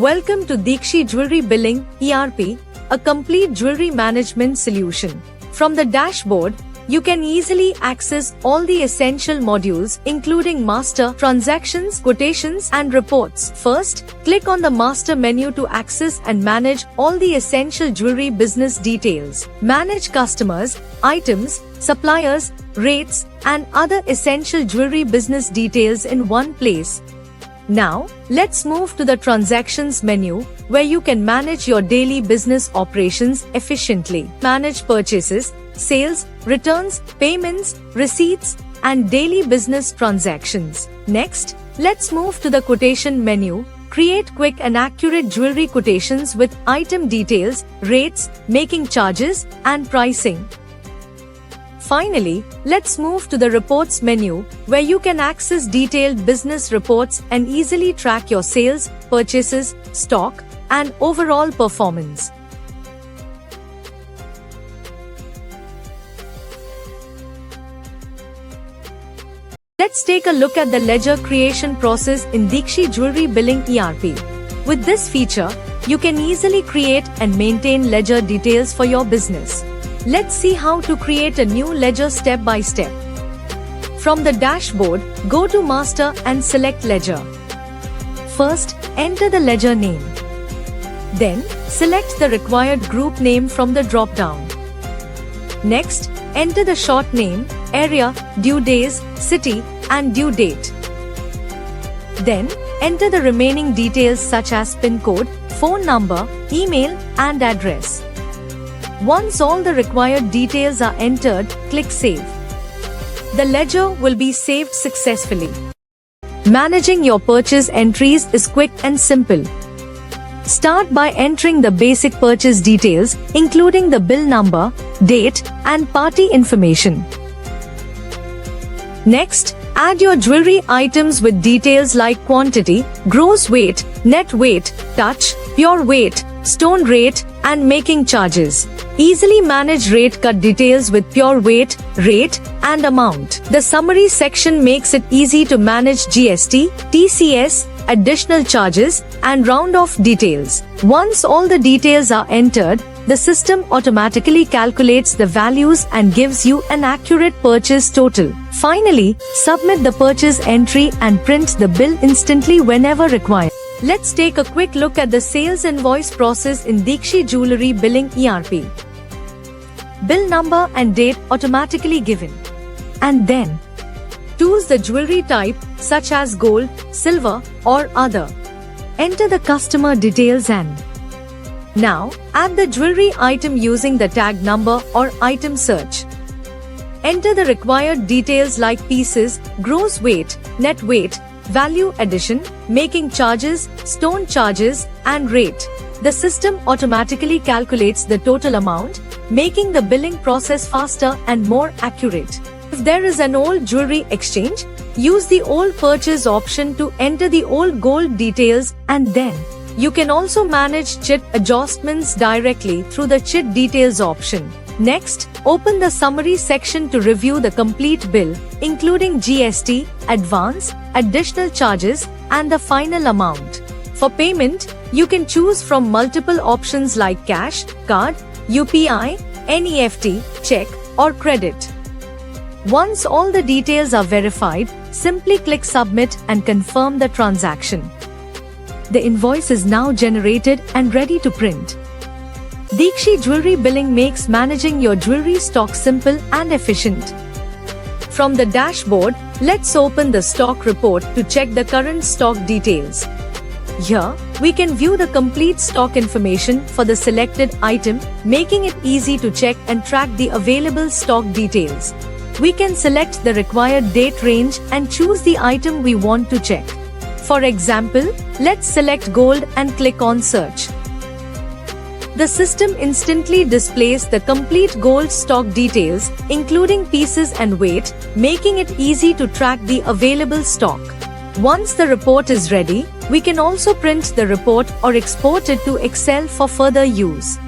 Welcome to Deekshi Jewelry Billing ERP, a complete jewelry management solution. From the dashboard, you can easily access all the essential modules including master, transactions, quotations and reports. First, click on the master menu to access and manage all the essential jewelry business details. Manage customers, items, suppliers, rates and other essential jewelry business details in one place. Now, let's move to the Transactions menu, where you can manage your daily business operations efficiently. Manage purchases, sales, returns, payments, receipts, and daily business transactions. Next, let's move to the Quotation menu. Create quick and accurate jewelry quotations with item details, rates, making charges, and pricing. Finally, let's move to the Reports menu, where you can access detailed business reports and easily track your sales, purchases, stock, and overall performance. Let's take a look at the ledger creation process in Deekshi Jewelry Billing ERP. With this feature, you can easily create and maintain ledger details for your business. Let's see how to create a new ledger step by step. From the dashboard, go to Master and select Ledger. First, enter the ledger name. Then, select the required group name from the drop-down. Next, enter the short name, area, due days, city, and due date. Then, enter the remaining details such as PIN code, phone number, email, and address. Once all the required details are entered, click Save. The ledger will be saved successfully. Managing your purchase entries is quick and simple. Start by entering the basic purchase details, including the bill number, date, and party information. Next, add your jewelry items with details like quantity, gross weight, net weight, touch, pure weight, stone rate, and making charges. Easily manage rate cut details with pure weight, rate, and amount. The summary section makes it easy to manage GST, TCS, additional charges, and round-off details. Once all the details are entered, the system automatically calculates the values and gives you an accurate purchase total. Finally, submit the purchase entry and print the bill instantly whenever required. Let's take a quick look at the sales invoice process in Deekshi Jewelry Billing ERP. Bill number and date automatically given. And then, choose the jewelry type such as gold, silver, or other. Enter the customer details and now, add the jewelry item using the tag number or item search. Enter the required details like pieces, gross weight, net weight, value addition, making charges, stone charges, and rate. The system automatically calculates the total amount, making the billing process faster and more accurate. If there is an old jewelry exchange, use the old purchase option to enter the old gold details, and then you can also manage chit adjustments directly through the chit details option. Next, open the summary section to review the complete bill, including GST, advance, additional charges, and the final amount. For payment, you can choose from multiple options like cash, card, UPI, NEFT, check, or credit. Once all the details are verified, simply click Submit and confirm the transaction. The invoice is now generated and ready to print. Deekshi Jewelry Billing makes managing your jewelry stock simple and efficient. From the dashboard, let's open the stock report to check the current stock details. Here, we can view the complete stock information for the selected item, making it easy to check and track the available stock details. We can select the required date range and choose the item we want to check. For example, let's select gold and click on Search. The system instantly displays the complete gold stock details, including pieces and weight, making it easy to track the available stock. Once the report is ready, we can also print the report or export it to Excel for further use.